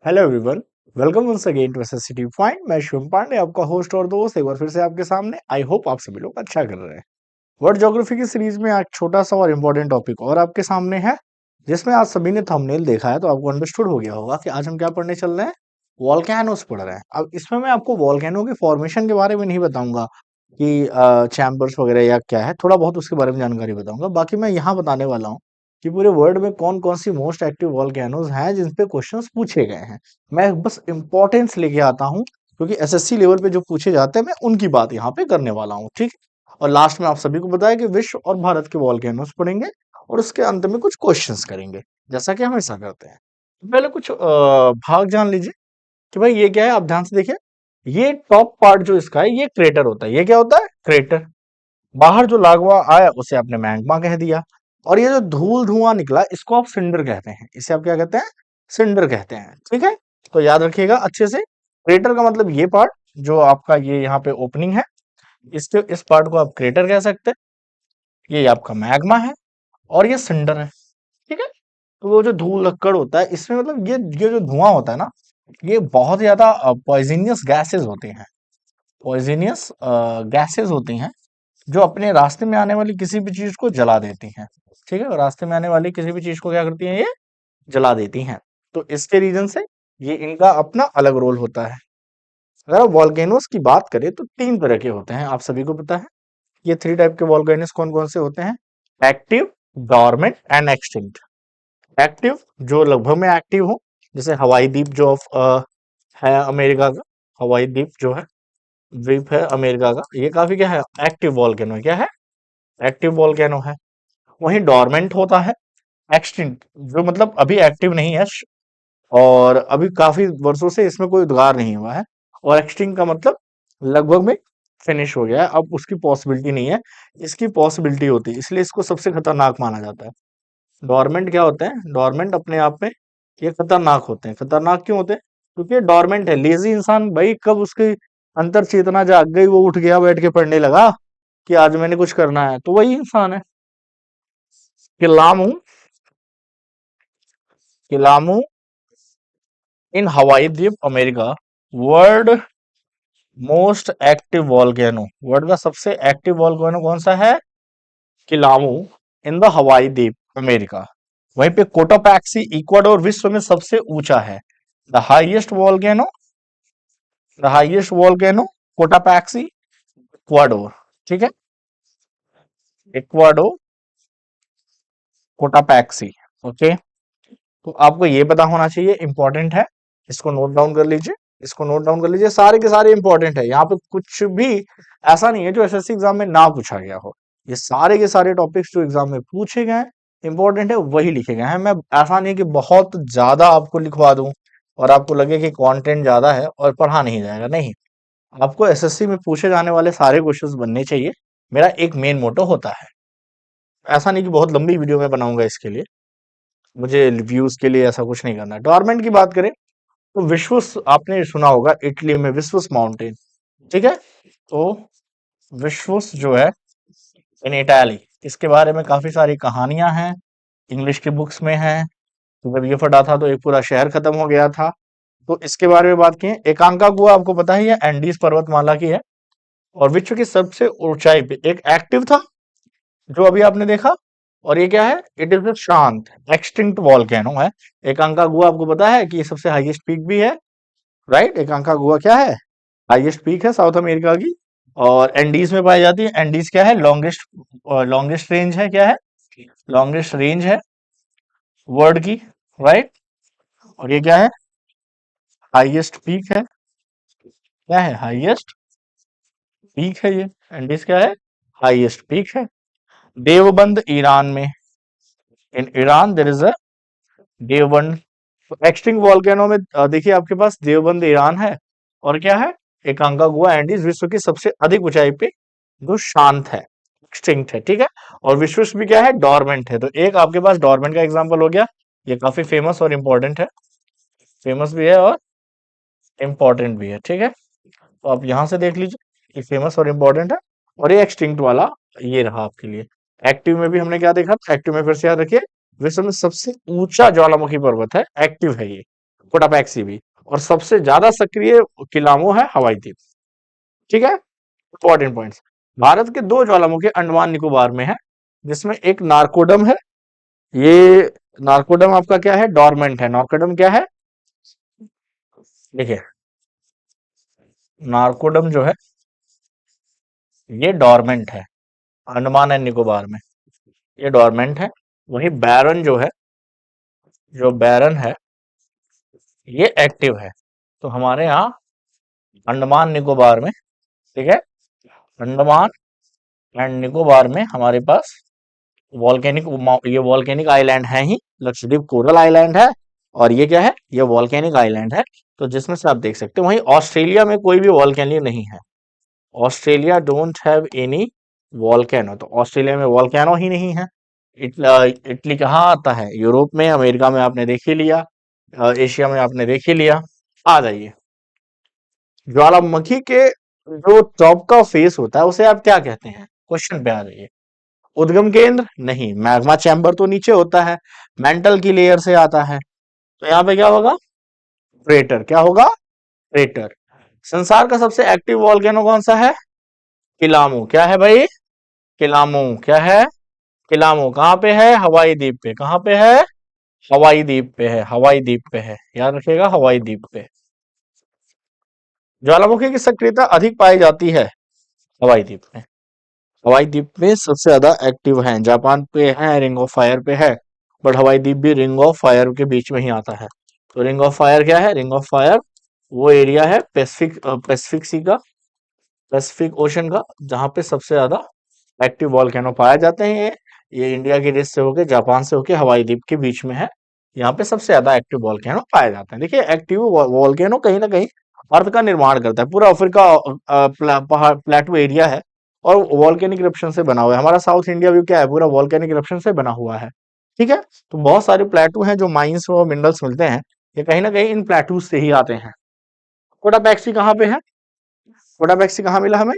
Hello everyone, welcome once again to SSC point. मैं शिवम पांडे, आपका host और दोस्त, एक बार फिर से आपके सामने। आई होप आप सभी लोग अच्छा कर रहे हैं। वर्ल्ड ज्योग्राफी की सीरीज में आज छोटा सा और इम्पोर्टेंट टॉपिक और आपके सामने है, जिसमें आज सभी ने थंबनेल देखा है तो आपको अंडरस्टूड हो गया होगा कि आज हम क्या पढ़ने चल रहे हैं। वॉल्केनोस पढ़ रहे हैं। अब इसमें मैं आपको वॉल्केनो के फॉर्मेशन के बारे में नहीं बताऊंगा कि चैम्बर्स वगैरह या क्या है, थोड़ा बहुत उसके बारे में जानकारी बताऊंगा। बाकी मैं यहाँ बताने वाला हूँ कि पूरे वर्ल्ड में कौन कौन सी मोस्ट एक्टिव वॉल्केनोज हैं जिन पे क्वेश्चंस पूछे गए हैं। मैं बस इंपॉर्टेंस लेके आता हूँ, क्योंकि एसएससी लेवल पे जो पूछे जाते हैं मैं उनकी बात यहाँ पे करने वाला हूँ, ठीक है। और लास्ट में आप सभी को बताया कि विश्व और भारत के वॉल्केनोज पढ़ेंगे और उसके अंत में कुछ क्वेश्चंस करेंगे, जैसा कि हमेशा करते हैं। तो पहले कुछ भाग जान लीजिए कि भाई ये क्या है। आप ध्यान से देखिए, ये टॉप पार्ट जो इसका है ये क्रेटर होता है। ये क्या होता है? क्रेटर। बाहर जो लावा आया उसे आपने मैग्मा कह दिया, और ये जो धूल धुआं निकला इसको आप सिंडर कहते हैं। इसे आप क्या कहते हैं? सिंडर कहते हैं, ठीक है। तो याद रखिएगा अच्छे से। क्रेटर का मतलब ये पार्ट जो आपका ये यहाँ पे ओपनिंग है, इसके इस पार्ट को आप क्रेटर कह सकते हैं। ये आपका मैग्मा है और ये सिंडर है, ठीक है। तो वो जो धूल लक्कड़ होता है इसमें मतलब ये जो धुआं होता है ना, ये बहुत ज्यादा पॉइजनियस गैसेस होते हैं। पॉइजनियस गैसेस होती हैं जो अपने रास्ते में आने वाली किसी भी चीज को जला देती हैं, ठीक है। रास्ते में आने वाली किसी भी चीज को क्या करती हैं? ये जला देती हैं। तो इसके रीजन से ये इनका अपना अलग रोल होता है। अगर आप वॉल्केनोस की बात करें तो तीन तरह के होते हैं, आप सभी को पता है। ये थ्री टाइप के वॉल्केनोस कौन कौन से होते हैं? Active, dormant and extinct. Active जो लगभग में एक्टिव हो, जैसे हवाई द्वीप जो है अमेरिका का। हवाई द्वीप जो है, द्वीप है अमेरिका का, ये काफी क्या है? Active volcano. क्या है? एक्टिव वॉल्केनो है। वहीं डॉर्मेंट होता है, एक्सटिंक्ट जो मतलब अभी एक्टिव नहीं है, और अभी काफी वर्षों से इसमें कोई उद्गार नहीं हुआ है। और एक्सटिंक्ट का मतलब लगभग में फिनिश हो गया है, अब उसकी पॉसिबिलिटी नहीं है। इसकी पॉसिबिलिटी होती है, इसलिए इसको सबसे खतरनाक माना जाता है। डॉर्मेंट क्या होते हैं? डॉर्मेंट अपने आप में ये खतरनाक होते हैं। खतरनाक क्यों होते हैं? क्योंकि डॉर्मेंट है। लेजी इंसान भाई कब उसकी अंतर चेतना जाग गई, वो उठ गया बैठ के पढ़ने लगा कि आज मैंने कुछ करना है, तो वही इंसान है। किलामू, किलामू इन हवाई द्वीप America, world most active volcano. World का सबसे एक्टिव वॉल्केनो कौन सा है? किलामू इन द हवाई द्वीप अमेरिका। वहीं पे कोटापैक्सी इक्वाडोर विश्व में सबसे ऊंचा है। The highest volcano, the highest volcano Cotopaxi, Ecuador, ठीक है। Ecuador, Cotopaxi, okay. तो आपको ये पता होना चाहिए, इंपॉर्टेंट है। इसको नोट डाउन कर लीजिए, इसको नोट डाउन कर लीजिए। सारे के सारे इंपॉर्टेंट है, यहाँ पे कुछ भी ऐसा नहीं है जो एसएससी एग्जाम में ना पूछा गया हो। ये सारे के सारे टॉपिक्स जो एग्जाम में पूछे गए हैं, इंपॉर्टेंट है, वही लिखे गए हैं। मैं ऐसा नहीं है कि बहुत ज्यादा आपको लिखवा दूं और आपको लगे कि कंटेंट ज्यादा है और पढ़ा नहीं जाएगा, नहीं। आपको एसएससी में पूछे जाने वाले सारे क्वेश्चंस बनने चाहिए, मेरा एक मेन मोटो होता है। ऐसा नहीं कि बहुत लंबी वीडियो में बनाऊंगा इसके लिए, मुझे व्यूज के लिए ऐसा कुछ नहीं करना। टॉर्मेंट की बात करें तो विश्वस आपने सुना होगा, इटली में विश्वस माउंटेन, ठीक है। तो विश्वस जो है इन इटाली, इसके बारे में काफी सारी कहानियां हैं, इंग्लिश की बुक्स में हैं। तो जब ये फटा था तो एक पूरा शहर खत्म हो गया था। तो इसके बारे में बात की। एकांका गुहा आपको पता है, ये एंडीज पर्वतमाला की है और विश्व की सबसे ऊंचाई पे एक एक्टिव था जो अभी आपने देखा, और ये क्या है? इट इज अ शांत एक्सटिंक्ट वॉल्केनो है। एकांका गुहा आपको पता है कि ये सबसे हाईएस्ट पीक भी है, राइट। एकांका गुहा क्या है? हाईएस्ट पीक है साउथ अमेरिका की, और एंडीज में पाई जाती है। एंडीज क्या है? लॉन्गेस्ट, लॉन्गेस्ट रेंज है। क्या है? लॉन्गेस्ट रेंज है वर्ल्ड की, राइट। और ये क्या है? हाईएस्ट पीक है। क्या है? हाईएस्ट पीक है ये। एंडीज क्या है? हाईएस्ट पीक है। देवबंद ईरान में, in Iran there is a Devband. तो एक्सटिंक्ट वॉल्केनो में देखिए आपके पास देवबंद ईरान है, और क्या है? एकांकागुआ एंडीज विश्व की सबसे अधिक ऊंचाई पे जो शांत है, एक्सटिंक्ट है, ठीक है। और विश्व भी क्या है? डॉर्मेंट है। तो एक आपके पास डॉर्मेंट का एग्जांपल हो गया। ये काफी फेमस और इंपॉर्टेंट है, फेमस भी है और इम्पोर्टेंट भी है, ठीक है। तो आप यहां से देख लीजिए, ये फेमस और इम्पोर्टेंट है। और ये एक्सटिंक्ट वाला ये रहा आपके लिए। एक्टिव में भी हमने क्या देखा? एक्टिव में फिर से याद रखिए, विश्व में सबसे ऊंचा ज्वालामुखी पर्वत है, एक्टिव है ये। कोटापैक्सी भी। और सबसे ज्यादा सक्रिय किलामो है हवाई द्वीप। ठीक है, इंपॉर्टेंट पॉइंट्स। भारत के दो ज्वालामुखी अंडमान निकोबार में है, जिसमें एक नारकोडम है। ये नारकोडम आपका क्या है, डॉर्मेंट है। नारकोडम क्या है, देखिए, नारकोडम जो है ये डॉर्मेंट है अंडमान एंड निकोबार में, ये डॉर्मेंट है। वही बैरन जो है, जो बैरन है ये एक्टिव है। तो हमारे यहाँ अंडमान निकोबार में, ठीक है, अंडमान एंड निकोबार में हमारे पास वॉल्केनिक, ये वॉल्केनिक आइलैंड है ही। लक्षद्वीप कोरल आइलैंड है, और ये क्या है, ये वॉल्केनिक आइलैंड है। तो जिसमें से आप देख सकते हो, वहीं ऑस्ट्रेलिया में कोई भी वॉल्केनो नहीं है। Australia don't have any volcano, तो ऑस्ट्रेलिया में वॉल्केनो ही नहीं है। इटली कहाँ आता है, यूरोप में, अमेरिका में आपने देख ही लिया, एशिया में आपने देख ही लिया। आ जाइए, ज्वालामुखी के जो टॉप का फेस होता है उसे आप क्या कहते हैं, क्वेश्चन पे आ जाइए। उद्गम केंद्र नहीं, मैग्मा चैम्बर तो नीचे होता है, मेंटल की लेयर से आता है। तो यहाँ पे क्या होगा, क्रेटर। क्या होगा, क्रेटर। संसार का सबसे एक्टिव वॉल्केनो कौन सा है, किलामू। क्या है भाई, किलामू। क्या है, किलामू। कहाँ पे है, हवाई द्वीप पे। कहाँ पे है, हवाई द्वीप पे है, हवाई द्वीप पे है, याद रखिएगा, हवाई द्वीप पे। ज्वालामुखी की सक्रियता अधिक पाई जाती है हवाई द्वीप में। हवाई द्वीप में सबसे ज्यादा एक्टिव है, जापान पे है, रिंग ऑफ फायर पे है, बट हवाई द्वीप भी रिंग ऑफ फायर के बीच में ही आता है। तो रिंग ऑफ फायर क्या है, रिंग ऑफ फायर वो एरिया है पैसिफिक सी का, पैसिफिक ओशन का, जहां पे सबसे ज्यादा एक्टिव वॉल्केनो पाए जाते हैं। ये इंडिया की रेस से होके, जापान से होके हवाई द्वीप के बीच में है। यहाँ पे सबसे ज्यादा एक्टिव वॉल्केनो पाए जाते हैं। देखिए, एक्टिव वॉल्केनो कहीं ना कहीं अर्थ का निर्माण करता है। पूरा अफ्रीका पहाड़ प्लेटू एरिया है, और वॉल्केनिक इरप्शन से बना हुआ है। हमारा साउथ इंडिया भी क्या है, पूरा वॉल्केनिक इरप्शन से बना हुआ है। ठीक है, तो बहुत सारे प्लेटू हैं जो माइंस और मिनरल्स मिलते हैं, ये कहीं ना कहीं इन प्लेटूज से ही आते हैं। कोटापैक्सी कहाँ पे है, कोटापैक्सी कहाँ मिला हमें,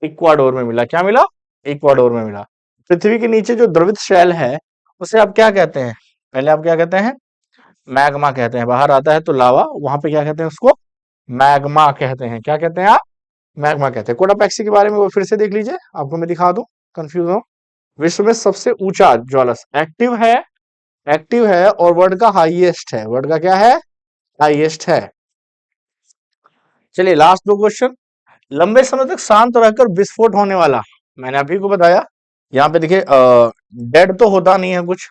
इक्वाडोर में मिला। क्या मिला, इक्वाडोर में मिला। पृथ्वी के नीचे जो द्रवित शैल है उसे आप क्या कहते हैं, पहले आप क्या कहते हैं, मैग्मा कहते हैं। बाहर आता है तो लावा, वहां पे क्या कहते हैं उसको, मैग्मा कहते हैं। क्या कहते हैं आप, मैग्मा कहते हैं। कोटापैक्सी के बारे में वो फिर से देख लीजिए, आपको मैं दिखा दूं, कंफ्यूज हो। विश्व में सबसे ऊंचा ज्वालस एक्टिव है, एक्टिव है, और वर्ल्ड का हाईएस्ट है। वर्ल्ड का क्या है, हाईएस्ट है। चलिए, लास्ट दो क्वेश्चन। लंबे समय तक शांत रहकर विस्फोट होने वाला, मैंने अभी को बताया। यहाँ पे देखिए, डेड तो होता नहीं है कुछ,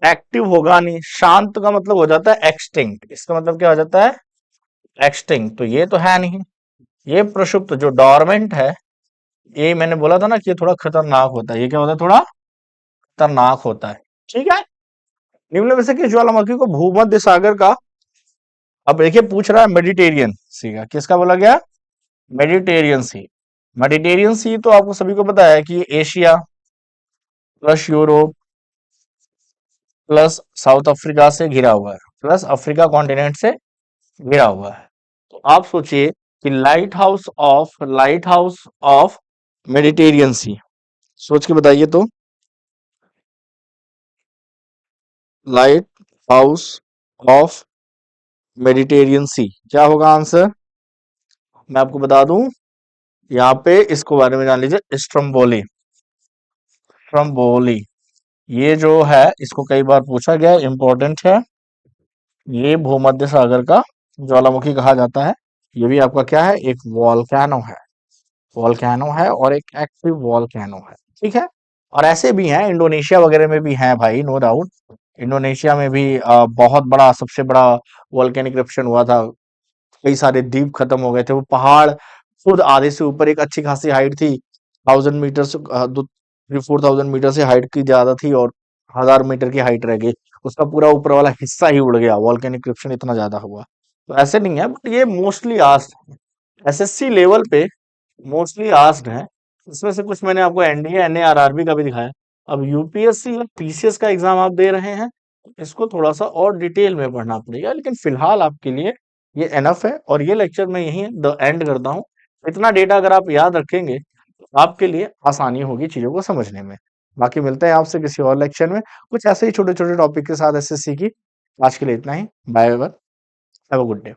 एक्टिव होगा नहीं, शांत का मतलब हो जाता है एक्सटिंक्ट। इसका मतलब क्या हो जाता है, एक्सटिंक्ट। तो ये तो है नहीं। ये प्रक्षुप्त जो डॉर्मेंट है, ये मैंने बोला था ना कि ये थोड़ा खतरनाक होता है। ये क्या होता है, थोड़ा खतरनाक होता है। ठीक है, निम्न में से किस ज्वालामुखी को भूमध्य सागर का, अब देखिए पूछ रहा है मेडिटेरियन सी का, किसका बोला गया, मेडिटेरियन सी। मेडिटेरियन सी तो आपको सभी को पता है कि ये Asia plus Europe plus south Africa से घिरा हुआ है, प्लस अफ्रीका कॉन्टिनेंट से घिरा हुआ है। तो आप सोचिए कि लाइट हाउस ऑफ मेडिटेरियन सी, सोच के बताइए तो, लाइट हाउस ऑफ मेडिटेरियन सी क्या होगा आंसर। मैं आपको बता दूं, यहाँ पे इसको बारे में जान लीजिए, स्ट्रम्बोली। स्ट्रम्बोली, ये जो है इसको कई बार पूछा गया है, इंपॉर्टेंट है। ये भूमध्य सागर का ज्वालामुखी कहा जाता है। ये भी आपका क्या है, एक वॉल्केनो है, वॉल्केनो है, और एक एक्टिव वॉल्केनो है। ठीक है, और ऐसे भी हैं, इंडोनेशिया वगैरह में भी हैं भाई, नो डाउट। इंडोनेशिया में भी बहुत बड़ा, सबसे बड़ा वॉल्केनिक इरप्शन हुआ था। कई सारे द्वीप खत्म हो गए थे, वो पहाड़ खुद आधे से ऊपर, एक अच्छी खासी हाइट थी, 1000 मीटर से 4,000 मीटर से हाइट की ज्यादा थी, और 1000 मीटर की हाइट रह गई। उसका पूरा ऊपर वाला हिस्सा ही उड़ गया, वॉल्केनिक इरप्शन इतना ज्यादा हुआ। तो ऐसे नहीं है, बट ये मोस्टली आस्क्ड, एसएससी लेवल पे मोस्टली आस्क्ड है। इसमें से कुछ मैंने आपको एनडीए एनएआरआरबी का भी दिखाया। अब यूपीएससी या पीसीएस का एग्जाम आप दे रहे हैं, इसको थोड़ा सा और डिटेल में पढ़ना पड़ेगा, लेकिन फिलहाल आपके लिए ये एनफ है। और ये लेक्चर मैं यहीं द एंड करता हूँ। इतना डेटा अगर आप याद रखेंगे तो आपके लिए आसानी होगी चीजों को समझने में। बाकी मिलते हैं आपसे किसी और लेक्चर में, कुछ ऐसे ही छोटे छोटे टॉपिक के साथ एसएससी की आज के लिए इतना ही। Bye bye. Have a good day.